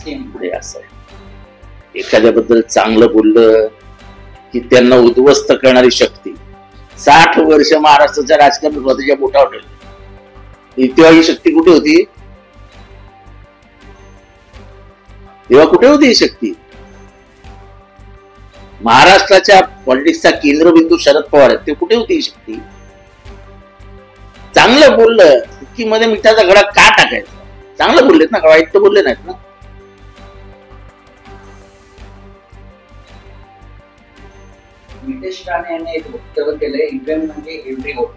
पुढे असं आहे, एखाद्याबद्दल चांगलं बोललं की त्यांना उद्ध्वस्त करणारी शक्ती 60 वर्ष महाराष्ट्राच्या राजकारणात स्वतःच्या बोटावर ठेवली. तेव्हा ही शक्ती कुठे होती? तेव्हा कुठे होती ही शक्ती? महाराष्ट्राच्या पॉलिटिक्सचा केंद्रबिंदू शरद पवार आहेत, ते कुठे होती ही शक्ती? चांगलं बोललं की मध्ये मिठाचा घडा का टाकायचा? चांगलं बोललेत ना, वाईट तर बोलले नाहीत ना. नितेश राणे यांनी एक वक्तव्य केलंय, ईव्हीएम म्हणजे एव्हरी वोट.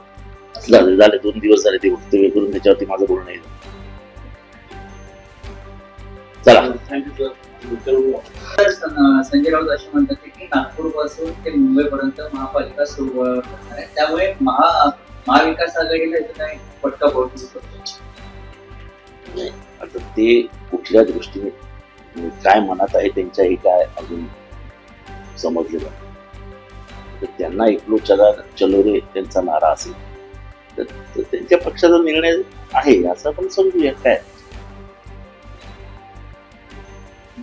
झाले 2 दिवस झाले ते वक्तव्य करून, त्याच्यावरती माझं बोलणं आहे. चला, संजय राऊत असे म्हणतात की नागपूर पासून ते मुंबई पर्यंत महापालिका सुरू करणार आहे, त्यामुळे महाविकास आघाडीला याचा काही फटका पोहोचू शकतो. आता ते कुठल्या दृष्टीने काय मनात आहे त्यांच्या, हे काय अजून समजलेलं. तर त्यांना एकलो चलो रे त्यांचा नारा असेल तर त्यांच्या पक्षाचा निर्णय आहे असं आपण समजूया. काय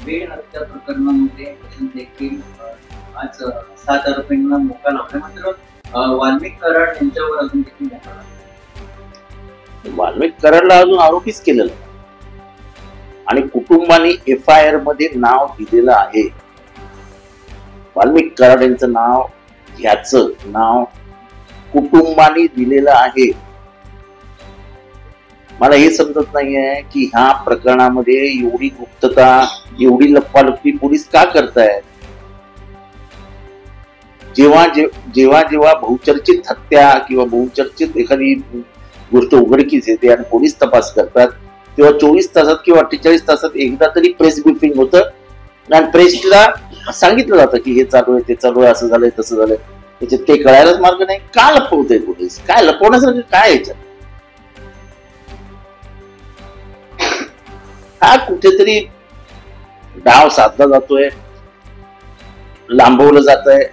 बीड हत्या प्रकरणामध्ये देखील आज 7 आरोपींना मोका लावला, मात्र वाल्मिक कराड यांच्यावर अजून देखील मोका लावला. वाल्मिक कराडला अजून आरोपीच केलेला आणि कुटुंबाने FIR मध्ये नाव दिलेलं आहे. वाल्मिक कराड यांचं नाव, ह्याचं नाव कुटुंबाने दिलेलं आहे. मला हे समजत नाहीये की ह्या प्रकरणामध्ये एवढी गुप्तता, एवढी लप्पालप्पी पोलीस का करतायत? जेव्हा जेव्हा बहुचर्चित हत्या किंवा बहुचर्चित एखादी गोष्ट उघडकीस येते आणि पोलीस तपास करतात, तेव्हा 24 तासात किंवा 48 तासात एकदा तरी प्रेस ब्रीफिंग होतं आणि प्रेसला सांगितलं जातं की हे चालू आहे, ते चालू आहे, असं झालंय, तसं झालंय. त्याच्यात ते कळायलाच मार्ग नाही. का लपवतंय पोलीस? काय लपवण्यासारखं काय याच्यात? हा कुठेतरी डाव साधला जातोय, लांबवलं जात आहे.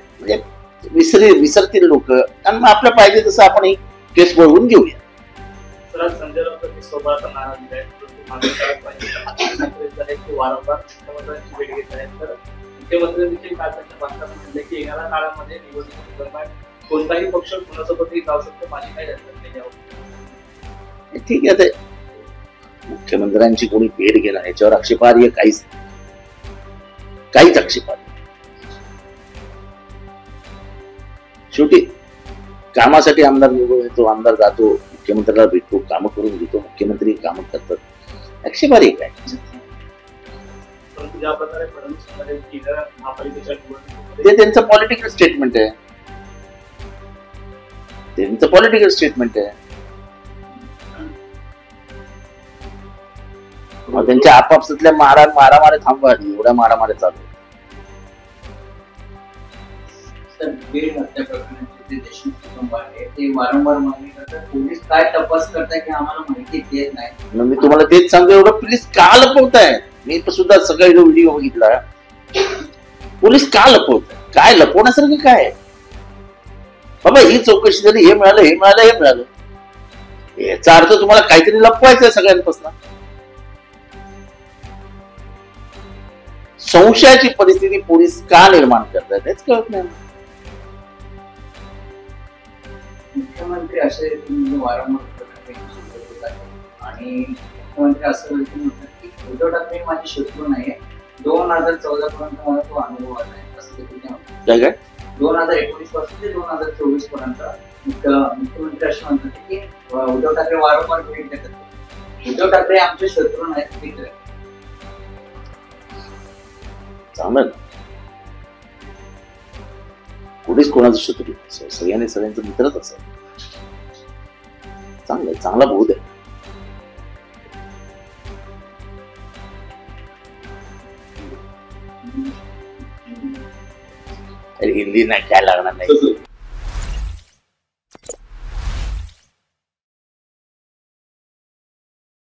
म्हणजे विसरतील लोक आणि मग आपल्या पाहिजे तसं आपण एक केस बळवून घेऊया. संजय राऊत स्वतःचा नारा दिलाय, वारंवार मुख्यमंत्र्यांची भेट घेत आहेत. तर मुख्यमंत्री देखील काल त्यांच्या भाषणात म्हटले की येणाऱ्या काळामध्ये निवडणुकी दरम्यान कोणताही पक्ष कुणासोबतही जाऊ शकतो, माझी काही हरकत नाही यावर. ठीक आहे, ते मुख्यमंत्र्यांची कोणी भेट घेणार याच्यावर आक्षेपार्ह काहीच आक्षेपार्ह. शेवटी कामासाठी आमदार निवडून येतो, आमदार जातो, मुख्यमंत्र्याला भेटतो, कामं करून घेतो, मुख्यमंत्री कामं करतात. आक्षेपार्ह काय? ज्या प्रकारे फडणवीस महापालिकेच्या ते त्यांचं पॉलिटिकल स्टेटमेंट आहे. त्यांचं पॉलिटिकल स्टेटमेंट आहे. मग त्यांच्या आपापसातल्या मारामाऱ्या थांबवा. एवढ्या मारामाऱ्या चालू. बीड हत्या प्रकरणाचे जे देशमुख कुटुंब आहे ते वारंवार मागणी करतात, पोलीस काय तपास करताय की आम्हाला माहिती देत नाही. मी तुम्हाला तेच सांगतो, एवढं पोलीस का लपवताय? मी सुद्धा सगळा व्हिडिओ बघितला. पोलीस का लपवताय? काय लपवण्यासारखं काय? बाबा ही चौकशी झाली, हे मिळालं, हे मिळालं, हे मिळालं, याचा अर्थ तुम्हाला काहीतरी लपवायचं आहे सगळ्यांपासून. संशयाची परिस्थिती पोलीस का निर्माण करतात हेच कळत नाही. मुख्यमंत्री असे वारंवार आणि मुख्यमंत्री असं म्हणतात की उद्धव ठाकरे माझे शत्रू नाहीये. 2014 पर्यंत मला तो अनुभव आला आहे असं देखील काय 2019 पासून ते 2024 पर्यंत मुख्यमंत्री असे म्हणतात की उद्धव ठाकरे वारंवार भेट देतात. उद्धव ठाकरे आमचे शत्रू नाहीत, मित्र आहेत. चांगलं, कुठेच कोणाचं शत्रू, सगळ्यांनी सगळ्यांचं मित्रच असेल. चांगलं, चांगला बोध आहे. हिंदी नाही काय लागणार नाही.